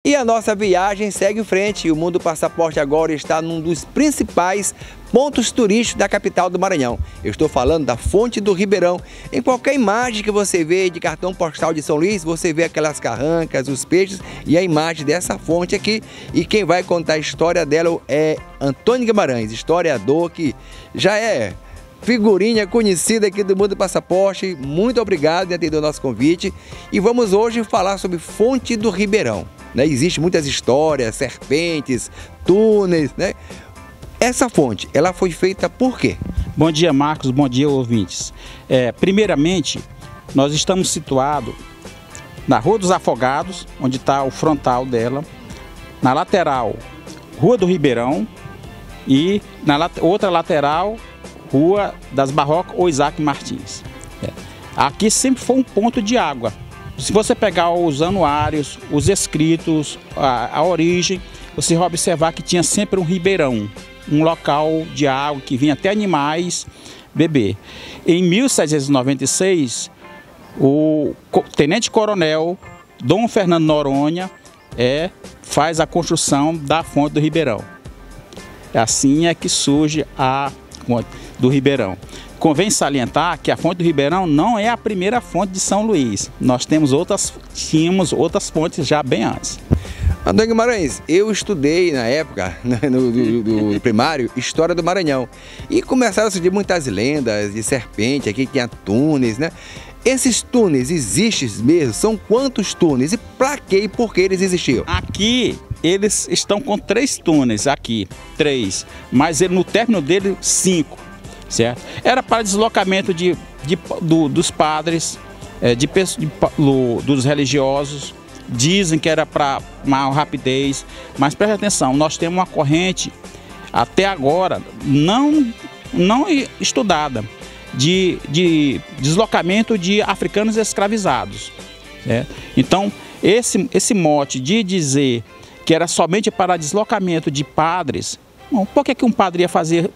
E a nossa viagem segue em frente. O Mundo Passaporte agora está num dos principais pontos turísticos da capital do Maranhão. Eu estou falando da Fonte do Ribeirão. Em qualquer imagem que você vê de cartão postal de São Luís, você vê aquelas carrancas, os peixes e a imagem dessa fonte aqui. E quem vai contar a história dela é Antônio Guimarães, historiador que já é figurinha conhecida aqui do Mundo Passaporte. Muito obrigado por atender o nosso convite. E vamos hoje falar sobre Fonte do Ribeirão. Existem muitas histórias, serpentes, túneis, né? Essa fonte, ela foi feita por quê? Bom dia, Marcos, bom dia, ouvintes. Primeiramente, nós estamos situados na Rua dos Afogados, onde está o frontal dela, na lateral, Rua do Ribeirão, e na outra lateral, Rua das Barrocas ou Isaac Martins. Aqui sempre foi um ponto de água. Se você pegar os anuários, os escritos, a origem, você vai observar que tinha sempre um ribeirão, um local de água que vinha até animais beber. Em 1796, o tenente-coronel Dom Fernando Noronha faz a construção da Fonte do Ribeirão. Assim é que surge a Fonte do Ribeirão. Convém salientar que a Fonte do Ribeirão não é a primeira fonte de São Luís. Nós tínhamos outras fontes já bem antes. Antônio Guimarães, eu estudei na época, do primário, História do Maranhão. E começaram a surgir muitas lendas de serpente, aqui tinha túneis, né? Esses túneis existem mesmo? São quantos túneis? E para quê e por que eles existiam? Aqui eles estão com 3 túneis, aqui, 3. Mas no término dele, 5. Certo? Era para deslocamento dos padres, dos religiosos. Dizem que era para maior rapidez, mas preste atenção, nós temos uma corrente até agora não estudada de deslocamento de africanos escravizados. Certo? Então esse mote de dizer que era somente para deslocamento de padres. Bom, por que um padre ia fazer,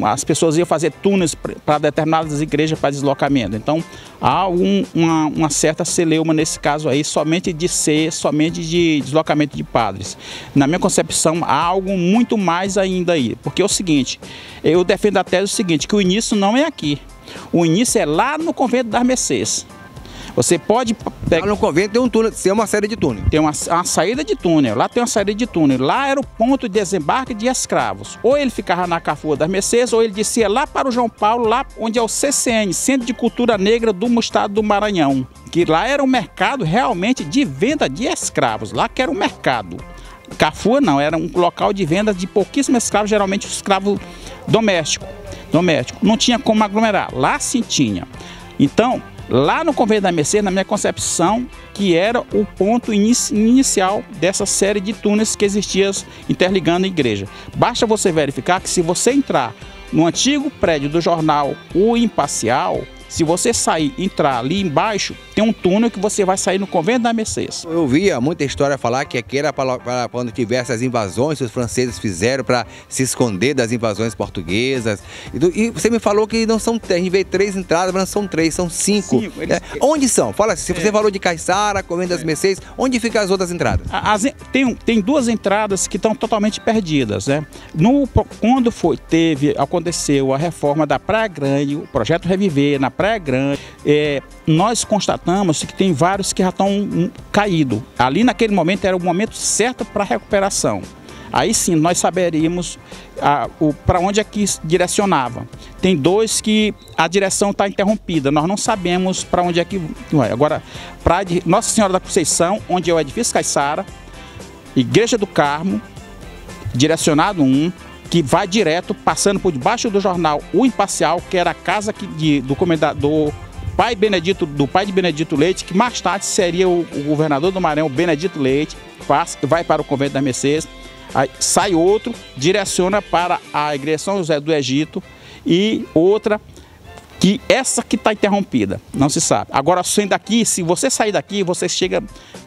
as pessoas iam fazer túneis para determinadas igrejas para deslocamento? Então, há uma certa celeuma nesse caso aí, somente de deslocamento de padres. Na minha concepção, há algo muito mais ainda aí. Porque é o seguinte, eu defendo a tese seguinte, que o início não é aqui. O início é lá no Convento das Mercês. Você pode pegar... Lá no convento tem um túnel, tem uma saída de túnel. Tem uma saída de túnel, lá tem uma saída de túnel. Lá era o ponto de desembarque de escravos. Ou ele ficava na Carrefour das Mercês, ou ele descia lá para o João Paulo, lá onde é o CCN, Centro de Cultura Negra do Estado do Maranhão. Que lá era um mercado realmente de venda de escravos, lá que era um mercado. Carrefour não, era um local de venda de pouquíssimos escravos, geralmente escravo doméstico. Não tinha como aglomerar, lá sim tinha. Então, lá no Convento da Mercês, na minha concepção, que era o ponto inicial dessa série de túneis que existiam interligando a igreja. Basta você verificar que se você entrar no antigo prédio do jornal O Imparcial, se você entrar ali embaixo, tem um túnel que você vai sair no Convento da Mercês. Eu via muita história falar que aqui era para quando tivesse as invasões que os franceses fizeram para se esconder das invasões portuguesas. E você me falou que não são 3, a gente vê 3 entradas, mas não são 3, são 5. Onde são? Fala assim, se você falou de Caiçara, Convento das Mercês, onde ficam as outras entradas? Tem 2 entradas que estão totalmente perdidas, né? Quando aconteceu a reforma da Praia Grande, o projeto Reviver na Praia Grande, nós constatamos que tem vários que já estão caídos. Ali naquele momento era o momento certo para a recuperação. Aí sim nós saberíamos para onde é que direcionava. Tem 2 que a direção está interrompida, nós não sabemos para onde é que vai. Agora, Nossa Senhora da Conceição, onde é o edifício Caiçara, Igreja do Carmo, direcionado 1, que vai direto, passando por debaixo do jornal O Imparcial, que era a casa do comendador pai de Benedito Leite, que mais tarde seria o governador do Maranhão, Benedito Leite, vai para o Convento das Mercês, aí sai outro, direciona para a Igreja São José do Egito, e outra, essa que está interrompida, não se sabe. Agora, saindo daqui, se você sair daqui, você chega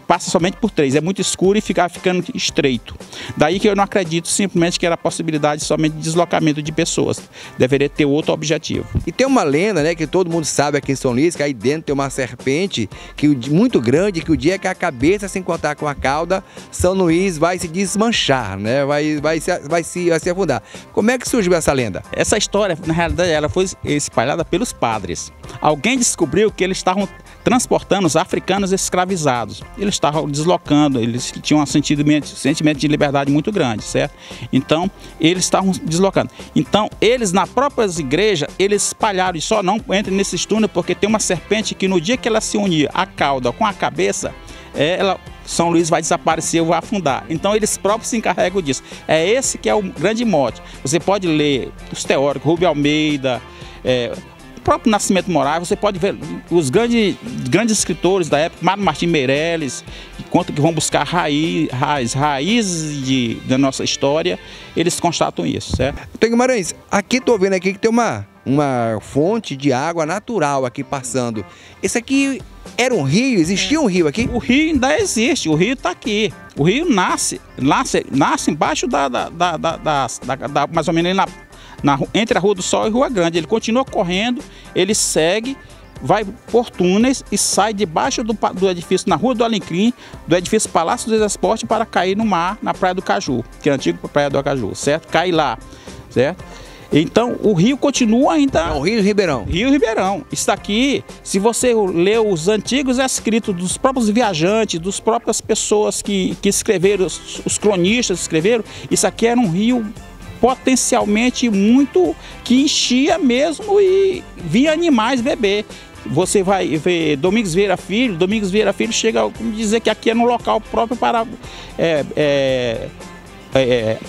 passa somente por 3, é muito escuro e fica ficando estreito. Daí que eu não acredito simplesmente que era a possibilidade somente de deslocamento de pessoas, deveria ter outro objetivo. E tem uma lenda, né, que todo mundo sabe aqui em São Luís, que aí dentro tem uma serpente muito grande, que o dia que a cabeça se encontrar com a cauda, São Luís vai se desmanchar, né, vai se afundar. Como é que surgiu essa lenda? Essa história, na realidade, ela foi espalhada pelos padres. Alguém descobriu que eles estavam transportando os africanos escravizados. Eles estavam deslocando, eles tinham um sentimento de liberdade muito grande, certo? Então, eles estavam deslocando. Então, eles, na própria igreja, eles espalharam, e só não entre nesses túneis, porque tem uma serpente que no dia que ela se unir a cauda com a cabeça, São Luís vai desaparecer ou vai afundar. Então eles próprios se encarregam disso. É esse que é o grande mote. Você pode ler os teóricos, Rubem Almeida, o próprio Nascimento Moraes, você pode ver os grandes escritores da época, Mário Martim Meirelles, que vão buscar raízes da nossa história, eles constatam isso, certo? Então, Guimarães, aqui estou vendo aqui que tem uma fonte de água natural aqui passando. Esse aqui era um rio? Existia um rio aqui? O rio ainda existe, o rio está aqui. O rio nasce embaixo mais ou menos entre a Rua do Sol e Rua Grande. Ele continua correndo, ele segue, vai por túneis e sai debaixo do edifício, na Rua do Alecrim, do edifício Palácio dos Esportes, para cair no mar, na Praia do Caju, que é a antiga Praia do Caju, certo? Cai lá, certo? Então, o rio continua ainda... É o Rio Ribeirão. Rio Ribeirão. Isso aqui, se você ler os antigos escritos dos próprios viajantes, das próprias pessoas que escreveram, os cronistas escreveram, isso aqui era um rio potencialmente muito, que enchia mesmo e via animais beber. Você vai ver Domingos Vieira Filho chega a dizer que aqui é um local próprio para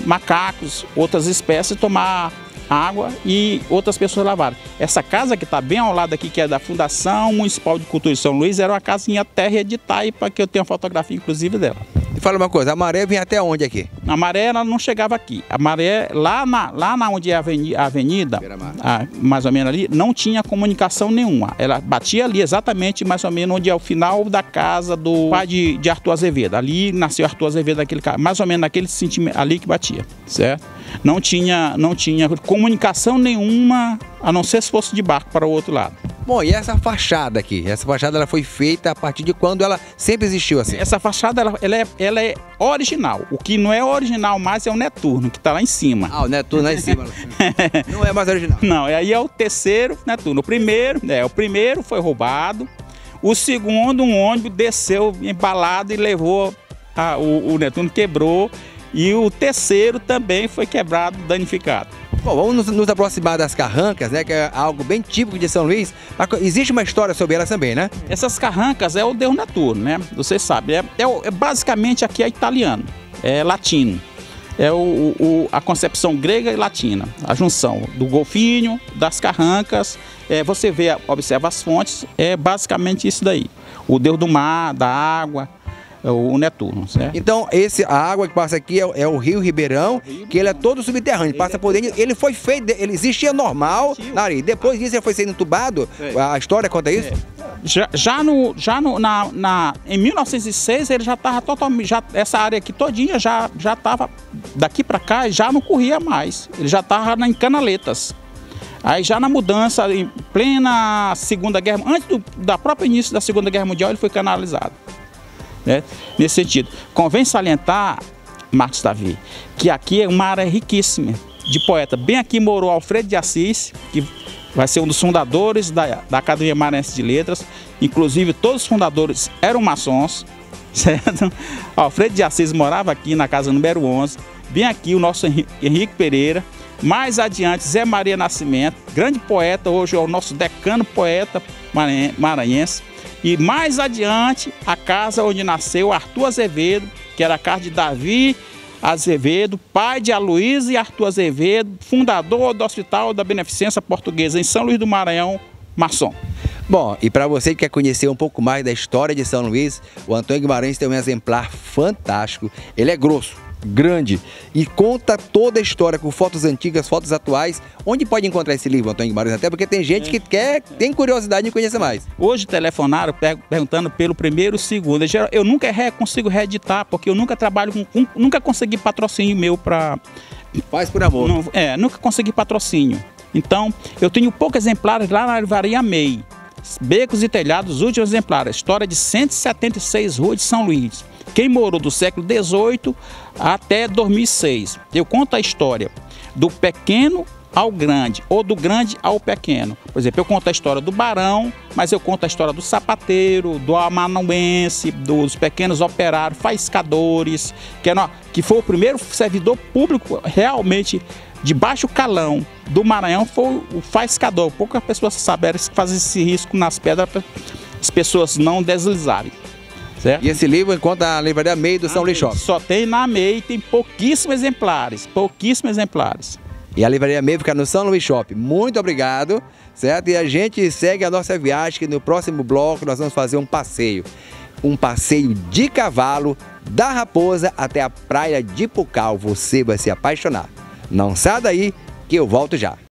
macacos, outras espécies tomar água e outras pessoas lavaram. Essa casa que está bem ao lado aqui, que é da Fundação Municipal de Cultura de São Luís, era uma casinha térrea de taipa, que eu tenho uma fotografia inclusive dela. E fala uma coisa, a maré vinha até onde aqui? A maré ela não chegava aqui. A maré, lá onde é a avenida, mais ou menos ali, não tinha comunicação nenhuma. Ela batia ali exatamente mais ou menos onde é o final da casa do pai de Arthur Azevedo. Ali nasceu Arthur Azevedo, mais ou menos naquele sentimento ali que batia, certo? Não tinha comunicação nenhuma, a não ser se fosse de barco para o outro lado. Bom, e essa fachada aqui? Essa fachada ela foi feita a partir de quando? Ela sempre existiu assim? Essa fachada ela é original. O que não é original mais é o Netuno, que está lá em cima. Ah, o Netuno lá em cima. Não é mais original. Não, aí é o terceiro Netuno. O primeiro foi roubado. O segundo, um ônibus desceu embalado e levou o Netuno, quebrou. E o terceiro também foi quebrado, danificado. Bom, vamos nos aproximar das carrancas, né, que é algo bem típico de São Luís. Existe uma história sobre elas também, né? Essas carrancas é o Deus Netuno, né? Vocês sabem, basicamente aqui é italiano, é latino. É a concepção grega e latina, a junção do golfinho, das carrancas. Você observa as fontes, é basicamente isso daí. O Deus do mar, da água, o Netuno, certo? Então, a água que passa aqui é o Rio Ribeirão, que ele é todo subterrâneo, passa por dentro. Ele foi feito, ele existia normal na areia. Depois disso ele foi sendo entubado. A história conta isso? Em 1906 ele já estava totalmente, essa área aqui todinha já estava, daqui para cá já não corria mais. Ele já estava em canaletas. Aí já na mudança, em plena Segunda Guerra, antes da própria início da Segunda Guerra Mundial, ele foi canalizado. Né? Nesse sentido, convém salientar, Marcos Davi, que aqui é uma área riquíssima de poeta. Bem aqui morou Alfredo de Assis, que vai ser um dos fundadores da Academia Maranhense de Letras. Inclusive, todos os fundadores eram maçons, certo? Alfredo de Assis morava aqui na casa número 11. Bem aqui o nosso Henrique Pereira. Mais adiante, Zé Maria Nascimento, grande poeta, hoje é o nosso decano poeta maranhense. E mais adiante, a casa onde nasceu Arthur Azevedo, que era a casa de Davi Azevedo, pai de Aloysio e Arthur Azevedo, fundador do Hospital da Beneficência Portuguesa em São Luís do Maranhão, maçom. Bom, e para você que quer conhecer um pouco mais da história de São Luís, o Antônio Guimarães tem um exemplar fantástico. Ele é grosso grande e conta toda a história com fotos antigas, fotos atuais. Onde pode encontrar esse livro, Antônio Guimarães? Até porque tem gente que tem curiosidade em conhecer mais. Hoje telefonaram perguntando pelo primeiro e segundo. Eu nunca consigo reeditar, porque eu nunca trabalho nunca consegui patrocínio meu para... Faz por amor. Nunca consegui patrocínio. Então, eu tenho poucos exemplares lá na livraria MEI. Becos e Telhados, últimos exemplares. História de 176 ruas de São Luís. Quem morou do século XVIII até 2006. Eu conto a história do pequeno ao grande, ou do grande ao pequeno. Por exemplo, eu conto a história do barão, mas eu conto a história do sapateiro, do amanuense, dos pequenos operários, faiscadores, que foi o primeiro servidor público realmente de baixo calão do Maranhão, foi o faiscador. Poucas pessoas saberam fazer esse risco nas pedras para as pessoas não deslizarem. Certo? E esse livro encontra na livraria MEI do São Luís Shopping? Só tem na MEI, tem pouquíssimos exemplares, E a livraria MEI fica no São Luís Shopping. Muito obrigado, certo? E a gente segue a nossa viagem, que no próximo bloco nós vamos fazer um passeio de cavalo da Raposa até a praia de Pucal. Você vai se apaixonar. Não sai daí que eu volto já.